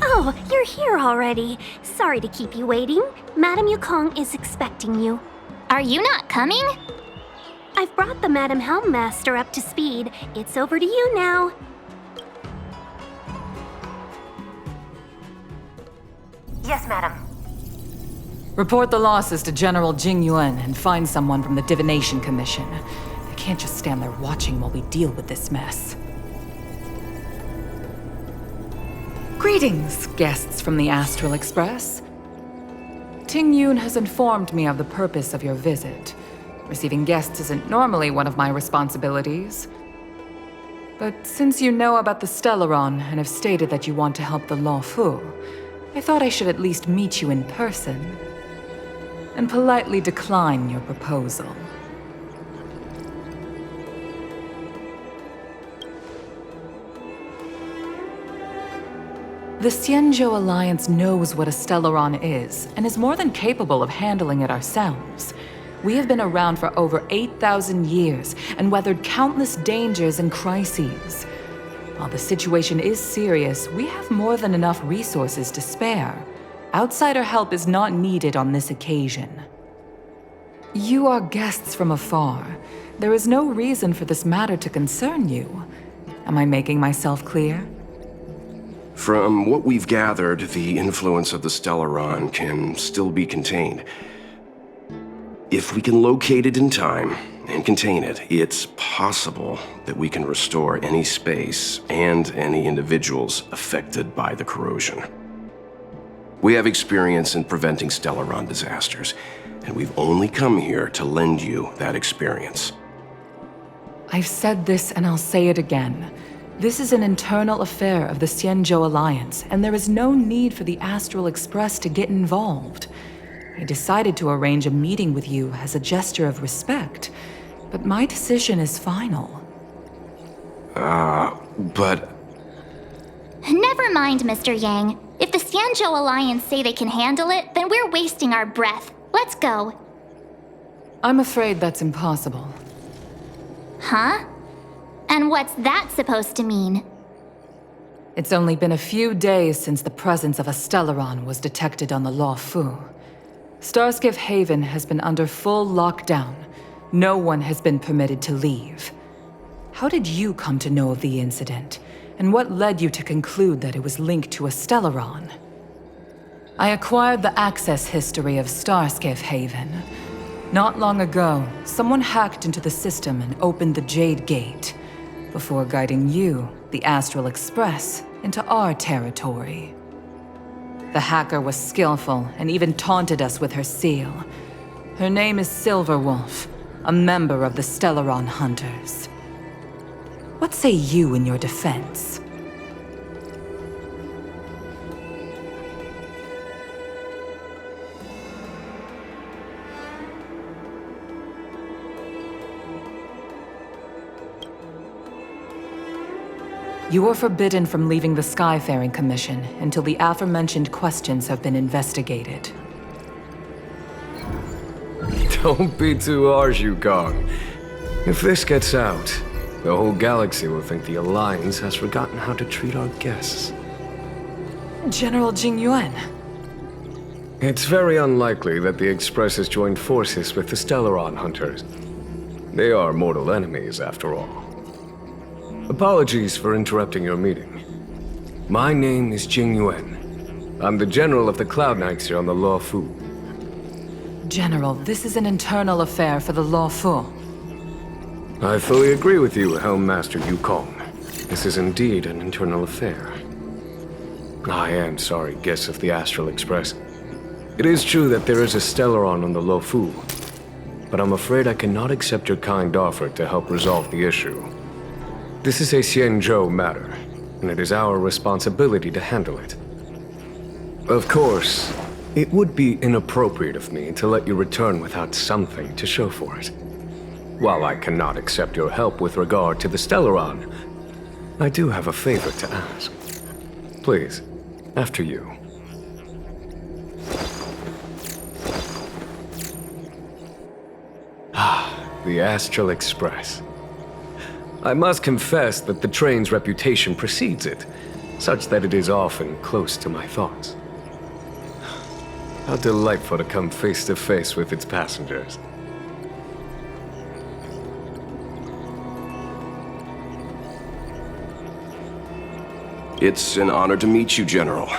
Oh, you're here already. Sorry to keep you waiting. Madame Yukong is expecting you. Are you not coming? I've brought the Madame Helmmaster up to speed. It's over to you now. Yes, madam. Report the losses to General Jing Yuan and find someone from the Divination Commission. I can't just stand there watching while we deal with this mess. Greetings, guests from the Astral Express. Ting Yun has informed me of the purpose of your visit. Receiving guests isn't normally one of my responsibilities. But since you know about the Stellaron and have stated that you want to help the Law Fu, I thought I should at least meet you in person and politely decline your proposal. The Xianzhou Alliance knows what a Stellaron is, and is more than capable of handling it ourselves. We have been around for over 8,000 years, and weathered countless dangers and crises. While the situation is serious, we have more than enough resources to spare. Outsider help is not needed on this occasion. You are guests from afar. There is no reason for this matter to concern you. Am I making myself clear? From what we've gathered, the influence of the Stellaron can still be contained. If we can locate it in time and contain it, it's possible that we can restore any space and any individuals affected by the corrosion. We have experience in preventing Stellaron disasters, and we've only come here to lend you that experience. I've said this and I'll say it again. This is an internal affair of the Xianzhou Alliance, and there is no need for the Astral Express to get involved. I decided to arrange a meeting with you as a gesture of respect, but my decision is final. But... Never mind, Mr. Yang. If the Xianzhou Alliance say they can handle it, then we're wasting our breath. Let's go. I'm afraid that's impossible. Huh? And what's that supposed to mean? It's only been a few days since the presence of a Stellaron was detected on the Law Fu. Starskiff Haven has been under full lockdown. No one has been permitted to leave. How did you come to know of the incident? And what led you to conclude that it was linked to a Stellaron? I acquired the access history of Starskiff Haven. Not long ago, someone hacked into the system and opened the Jade Gate, before guiding you, the Astral Express, into our territory. The hacker was skillful and even taunted us with her seal. Her name is Silverwolf, a member of the Stellaron Hunters. What say you in your defense? You are forbidden from leaving the Skyfaring Commission until the aforementioned questions have been investigated. Don't be too harsh, Yukong. If this gets out, the whole galaxy will think the Alliance has forgotten how to treat our guests. General Jing Yuan. It's very unlikely that the Express has joined forces with the Stellaron Hunters. They are mortal enemies, after all. Apologies for interrupting your meeting. My name is Jing Yuan. I'm the General of the Cloud Knights here on the Law Fu. General, this is an internal affair for the Law Fu. I fully agree with you, Helmmaster Yukong. This is indeed an internal affair. I am sorry, guests of the Astral Express. It is true that there is a Stellaron on the Law Fu, but I'm afraid I cannot accept your kind offer to help resolve the issue. This is a Xianzhou matter, and it is our responsibility to handle it. Of course, it would be inappropriate of me to let you return without something to show for it. While I cannot accept your help with regard to the Stellaron, I do have a favor to ask. Please, after you. The Astral Express. I must confess that the train's reputation precedes it. such that it is often close to my thoughts. How delightful to come face to face with its passengers. It's an honor to meet you, General.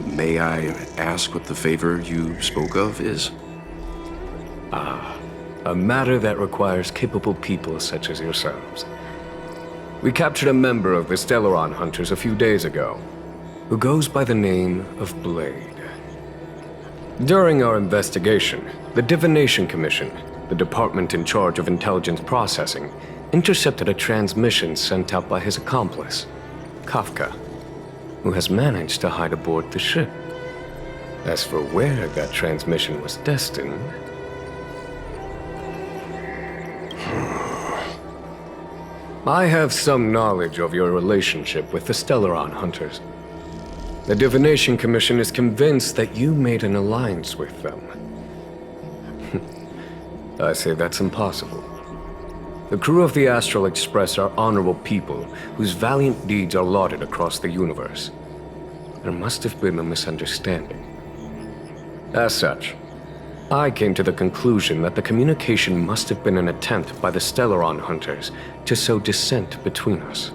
May I ask what the favor you spoke of is? A matter that requires capable people such as yourselves. We captured a member of the Stellaron Hunters a few days ago, who goes by the name of Blade. During our investigation, the Divination Commission, the department in charge of intelligence processing, intercepted a transmission sent out by his accomplice, Kafka, who has managed to hide aboard the ship. As for where that transmission was destined... I have some knowledge of your relationship with the Stellaron Hunters. The Divination Commission is convinced that you made an alliance with them. I say that's impossible. The crew of the Astral Express are honorable people whose valiant deeds are lauded across the universe. There must have been a misunderstanding. As such, I came to the conclusion that the communication must have been an attempt by the Stellaron Hunters to sow dissent between us.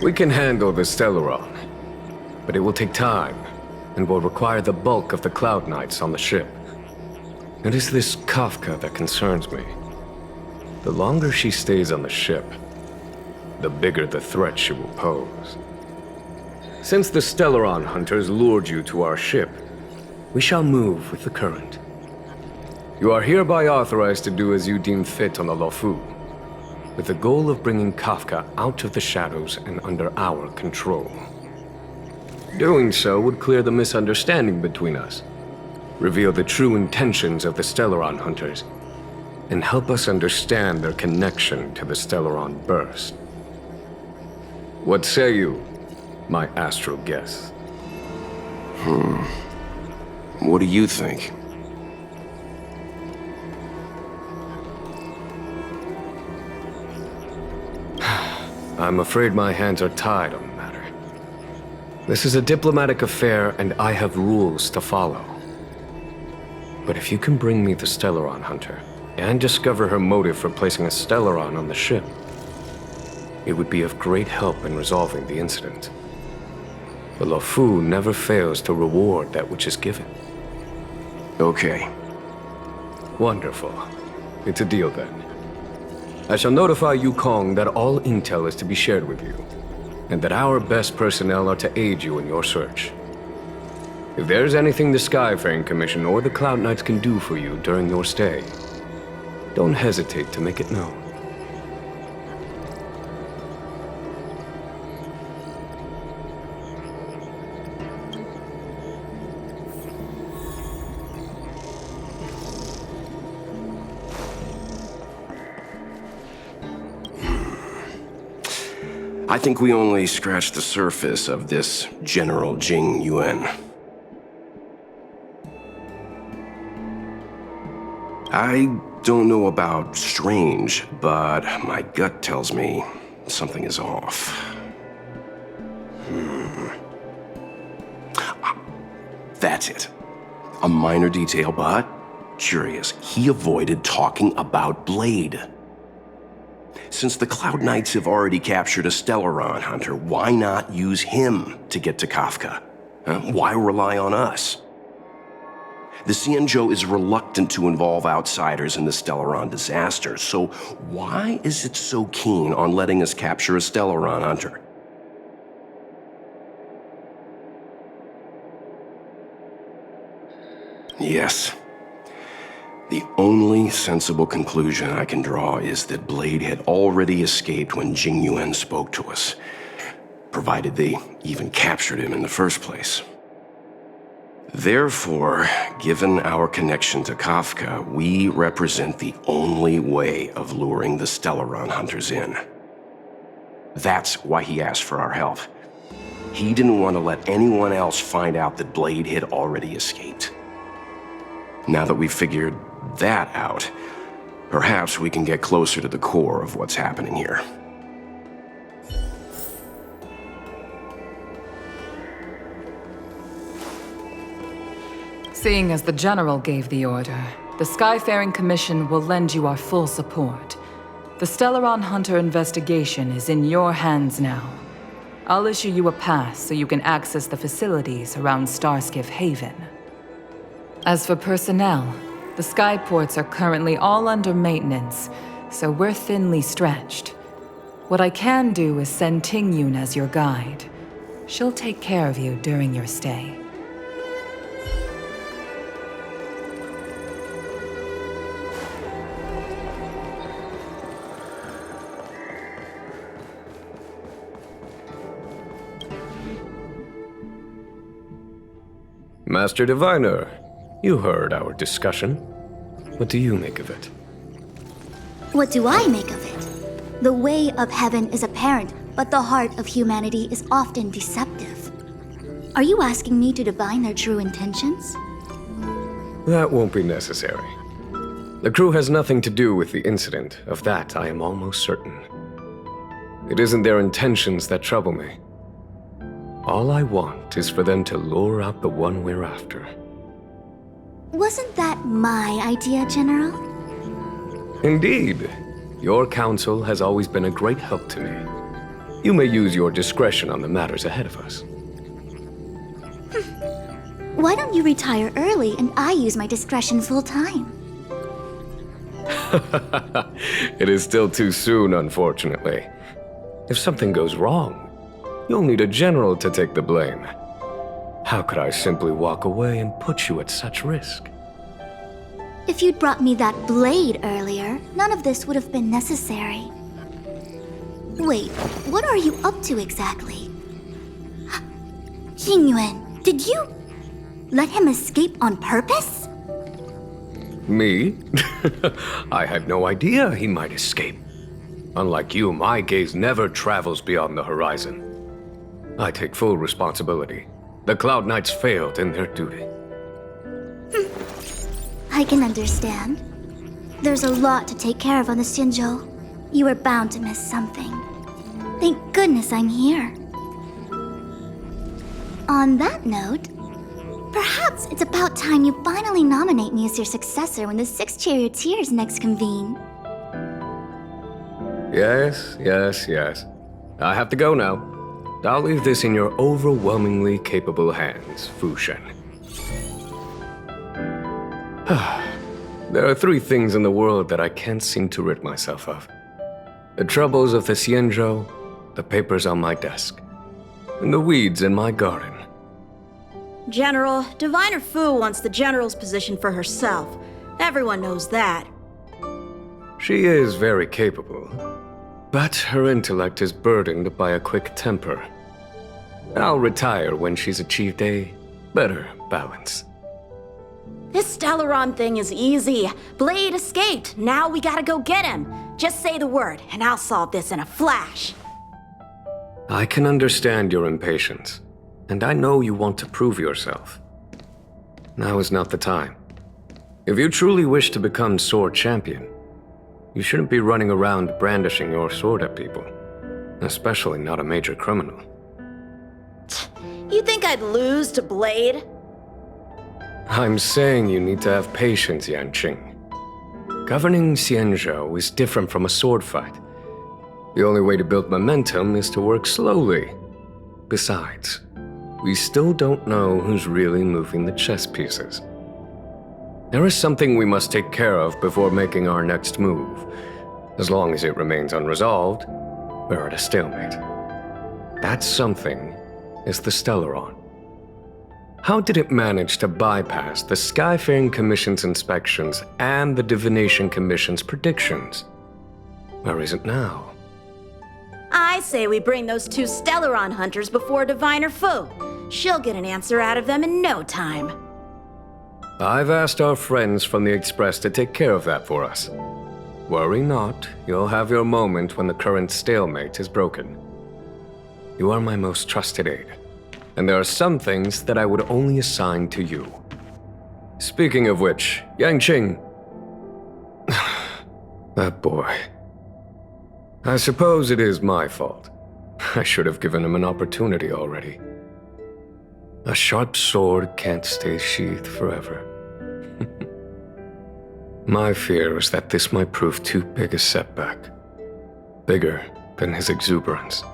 We can handle the Stellaron, but it will take time and will require the bulk of the Cloud Knights on the ship. It is this Kafka that concerns me. The longer she stays on the ship, the bigger the threat she will pose. Since the Stellaron Hunters lured you to our ship, we shall move with the current. You are hereby authorized to do as you deem fit on the Lofu, with the goal of bringing Kafka out of the shadows and under our control. Doing so would clear the misunderstanding between us, reveal the true intentions of the Stellaron Hunters, and help us understand their connection to the Stellaron Burst. What say you, my astral guest? What do you think? I'm afraid my hands are tied on the matter. This is a diplomatic affair, and I have rules to follow. But if you can bring me the Stellaron Hunter, and discover her motive for placing a Stellaron on the ship, it would be of great help in resolving the incident. The Lofu never fails to reward that which is given. Okay. Wonderful. It's a deal then. I shall notify Yukong that all intel is to be shared with you, and that our best personnel are to aid you in your search. If there's anything the Skyfaring Commission or the Cloud Knights can do for you during your stay, don't hesitate to make it known. I think we only scratched the surface of this General Jing Yuan. I don't know about strange, but my gut tells me something is off. That's it. A minor detail, but curious. He avoided talking about Blade. Since the Cloud Knights have already captured a Stellaron Hunter, why not use him to get to Kafka? Why rely on us? The Xianzhou is reluctant to involve outsiders in the Stellaron disaster, so why is it so keen on letting us capture a Stellaron Hunter? Yes. The only sensible conclusion I can draw is that Blade had already escaped when Jing Yuan spoke to us, provided they even captured him in the first place. Therefore, given our connection to Kafka, we represent the only way of luring the Stellaron Hunters in. That's why he asked for our help. He didn't want to let anyone else find out that Blade had already escaped. Now that we've figured that out, perhaps we can get closer to the core of what's happening here. Seeing as the General gave the order, the Skyfaring Commission will lend you our full support. The Stellaron Hunter investigation is in your hands now. I'll issue you a pass so you can access the facilities around Starskiff Haven. As for personnel, the skyports are currently all under maintenance, so we're thinly stretched. What I can do is send Tingyun as your guide. She'll take care of you during your stay. Master Diviner, you heard our discussion. What do you make of it? What do I make of it? The way of heaven is apparent, but the heart of humanity is often deceptive. Are you asking me to divine their true intentions? That won't be necessary. The crew has nothing to do with the incident, of that I am almost certain. It isn't their intentions that trouble me. All I want is for them to lure out the one we're after. Wasn't that my idea, General? Indeed. Your counsel has always been a great help to me. You may use your discretion on the matters ahead of us. Why don't you retire early and I use my discretion full time? It is still too soon, unfortunately. If something goes wrong, you'll need a general to take the blame. How could I simply walk away and put you at such risk? If you'd brought me that blade earlier, none of this would have been necessary. Wait, what are you up to exactly? Qingyuan, did you let him escape on purpose? Me? I had no idea he might escape. Unlike you, my gaze never travels beyond the horizon. I take full responsibility. The Cloud Knights failed in their duty. I can understand. There's a lot to take care of on the Xinzhou. You were bound to miss something. Thank goodness I'm here. On that note, perhaps it's about time you finally nominate me as your successor when the 6 charioteers next convene. Yes. I have to go now. I'll leave this in your overwhelmingly capable hands, Fu Shen. There are 3 things in the world that I can't seem to rid myself of. The troubles of the Xianzhou, the papers on my desk, and the weeds in my garden. General, Diviner Fu wants the General's position for herself. Everyone knows that. She is very capable, but her intellect is burdened by a quick temper. I'll retire when she's achieved a better balance. This Stellaron thing is easy. Blade escaped. Now we gotta go get him. Just say the word, and I'll solve this in a flash. I can understand your impatience, and I know you want to prove yourself. Now is not the time. If you truly wish to become sword champion, you shouldn't be running around brandishing your sword at people, especially not a major criminal. You think I'd lose to Blade? I'm saying you need to have patience, Yanqing. Governing Xianzhou is different from a sword fight. The only way to build momentum is to work slowly. Besides, we still don't know who's really moving the chess pieces. There is something we must take care of before making our next move. As long as it remains unresolved, we're at a stalemate. That something is the Stellaron. How did it manage to bypass the Skyfaring Commission's inspections and the Divination Commission's predictions? Where is it now? I say we bring those 2 Stellaron hunters before Diviner Fu. She'll get an answer out of them in no time. I've asked our friends from the Express to take care of that for us. Worry not, you'll have your moment when the current stalemate is broken. You are my most trusted aide, and there are some things that I would only assign to you. Speaking of which, Yanqing... that boy. I suppose it is my fault. I should have given him an opportunity already. A sharp sword can't stay sheathed forever. My fear is that this might prove too big a setback. Bigger than his exuberance.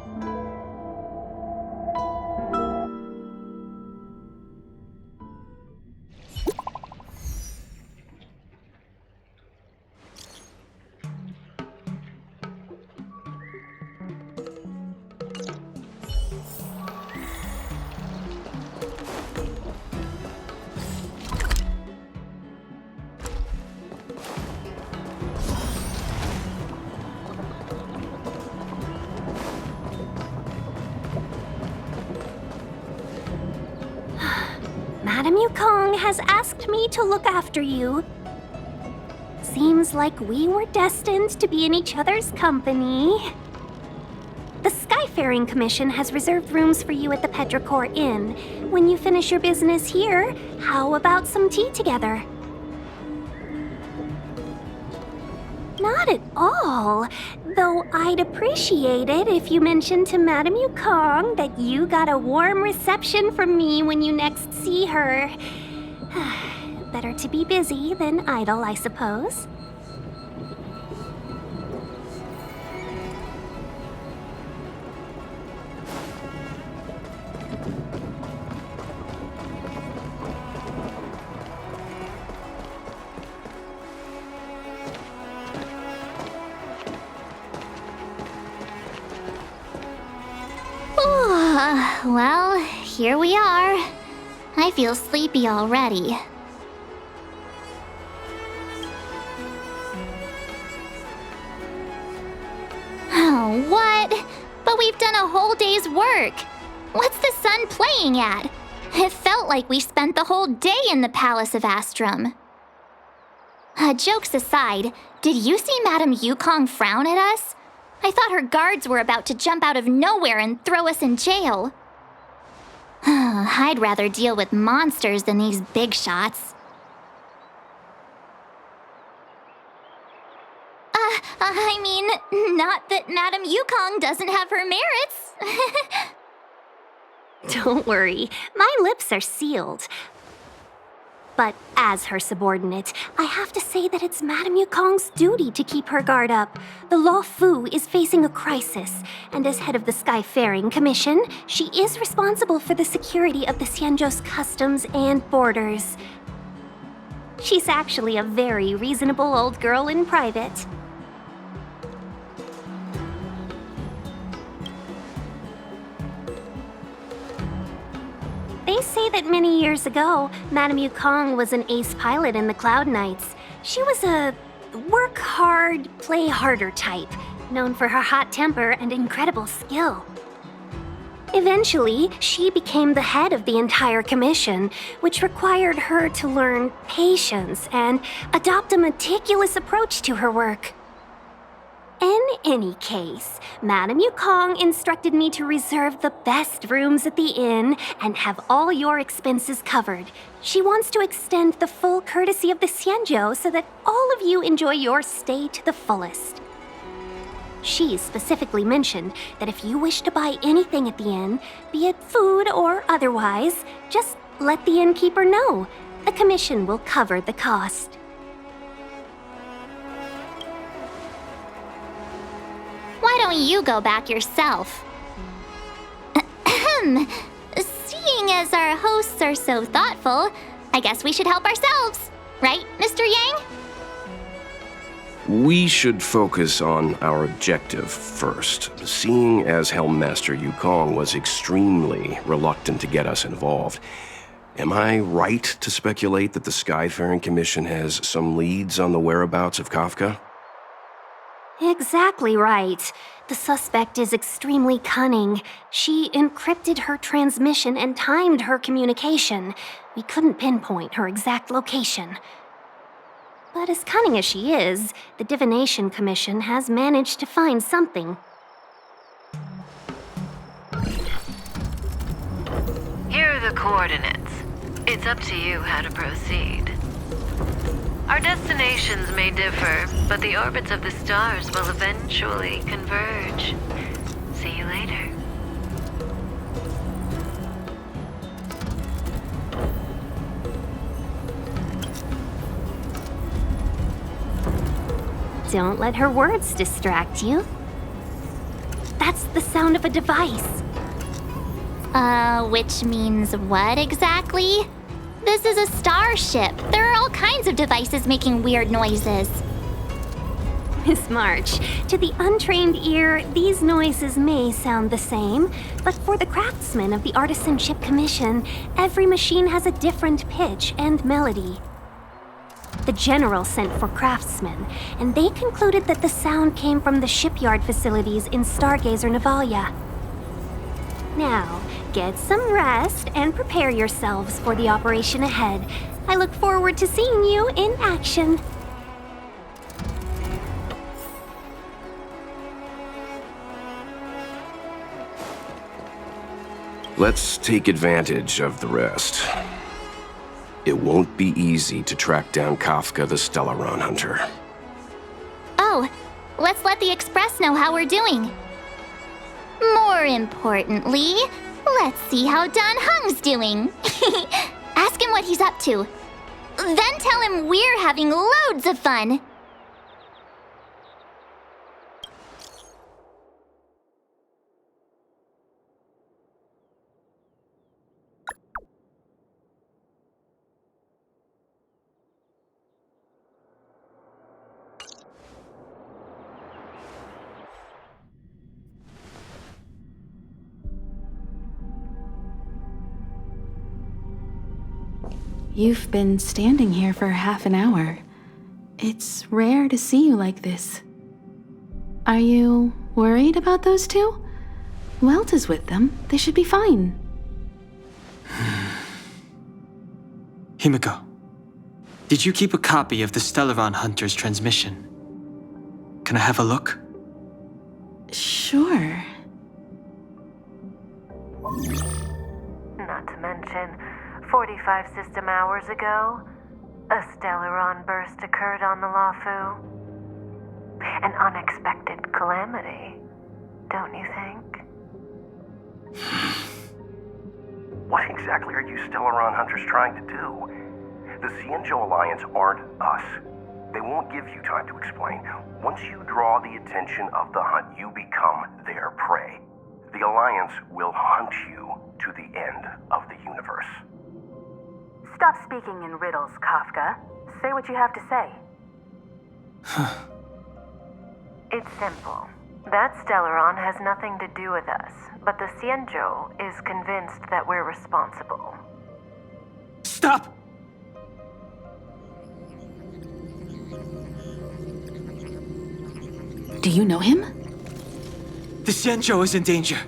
Madame Yukong has asked me to look after you. Seems like we were destined to be in each other's company. The Skyfaring Commission has reserved rooms for you at the Petrichor Inn. When you finish your business here, how about some tea together? Not at all. Though I'd appreciate it if you mentioned to Madame Yukong that you got a warm reception from me when you next see her. Better to be busy than idle, I suppose. Well, here we are. I feel sleepy already. Oh, what? But we've done a whole day's work. What's the sun playing at? It felt like we spent the whole day in the Palace of Astrum. Jokes aside, did you see Madame Yukong frown at us? I thought her guards were about to jump out of nowhere and throw us in jail. I'd rather deal with monsters than these big shots. I mean, not that Madame Yukong doesn't have her merits. Don't worry, my lips are sealed. But as her subordinate, I have to say that it's Madame Yukong's duty to keep her guard up. The Law Fu is facing a crisis, and as head of the Skyfaring Commission, she is responsible for the security of the Xianzhou's customs and borders. She's actually a very reasonable old girl in private. They say that many years ago, Madame Yukong was an ace pilot in the Cloud Knights. She was a work hard, play harder type, known for her hot temper and incredible skill. Eventually, she became the head of the entire commission, which required her to learn patience and adopt a meticulous approach to her work. In any case, Madame Yukong instructed me to reserve the best rooms at the inn and have all your expenses covered. She wants to extend the full courtesy of the Xianzhou so that all of you enjoy your stay to the fullest. She specifically mentioned that if you wish to buy anything at the inn, be it food or otherwise, just let the innkeeper know. The commission will cover the cost. Why don't you go back yourself? Seeing as our hosts are so thoughtful, I guess we should help ourselves. Right, Mr. Yang? We should focus on our objective first. Seeing as Helmmaster Yukong was extremely reluctant to get us involved, am I right to speculate that the Skyfaring Commission has some leads on the whereabouts of Kafka? Exactly right. The suspect is extremely cunning. She encrypted her transmission and timed her communication. We couldn't pinpoint her exact location. But as cunning as she is, the Divination Commission has managed to find something. Here are the coordinates. It's up to you how to proceed. Our destinations may differ, but the orbits of the stars will eventually converge. See you later. Don't let her words distract you. That's the sound of a device. Which means what exactly? This is a starship. There are all kinds of devices making weird noises. Miss March, to the untrained ear, these noises may sound the same, but for the craftsmen of the Artisanship Commission, every machine has a different pitch and melody. The General sent for craftsmen, and they concluded that the sound came from the shipyard facilities in Stargazer Navalia. Now, get some rest and prepare yourselves for the operation ahead. I look forward to seeing you in action. Let's take advantage of the rest. It won't be easy to track down Kafka the Stellaron Hunter. Oh, let's let the Express know how we're doing. More importantly, let's see how Don Hung's doing. Ask him what he's up to. Then tell him we're having loads of fun. You've been standing here for half an hour. It's rare to see you like this. Are you worried about those two? Welt is with them. They should be fine. Himiko, did you keep a copy of the Stellaron Hunter's transmission? Can I have a look? Sure. Not to mention, 45 system hours ago, a Stellaron burst occurred on the Lawfu. An unexpected calamity, don't you think? What exactly are you Stellaron Hunters trying to do? The Xianzhou Alliance aren't us. They won't give you time to explain. Once you draw the attention of the hunt, you become their prey. The Alliance will hunt you to the end of the universe. Stop speaking in riddles, Kafka. Say what you have to say. It's simple. That Stellaron has nothing to do with us, but the Xianzhou is convinced that we're responsible. Stop! Do you know him? The Xianzhou is in danger.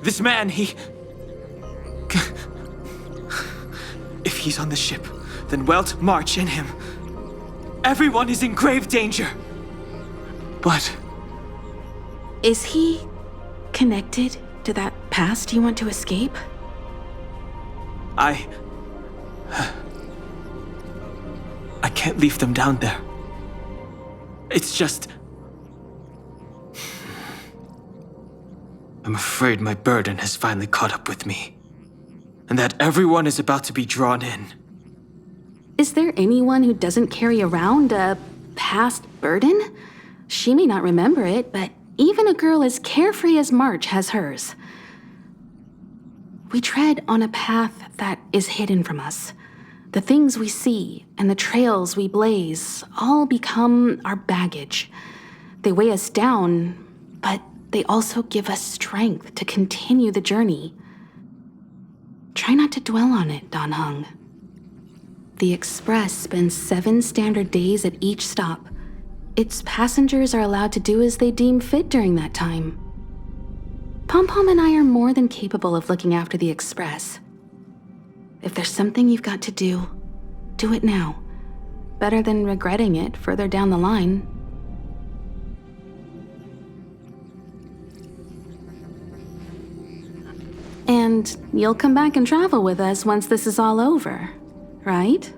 This man, If he's on the ship, then Welt, March, and him. Everyone is in grave danger. But... Is he connected to that past you want to escape? I can't leave them down there. It's just... I'm afraid my burden has finally caught up with me. And that everyone is about to be drawn in. Is there anyone who doesn't carry around a past burden? She may not remember it, but even a girl as carefree as March has hers. We tread on a path that is hidden from us. The things we see and the trails we blaze all become our baggage. They weigh us down, but they also give us strength to continue the journey. Try not to dwell on it, Don Hung. The Express spends 7 standard days at each stop. Its passengers are allowed to do as they deem fit during that time. Pom-Pom and I are more than capable of looking after the Express. If there's something you've got to do it now. Better than regretting it further down the line. And you'll come back and travel with us once this is all over, right?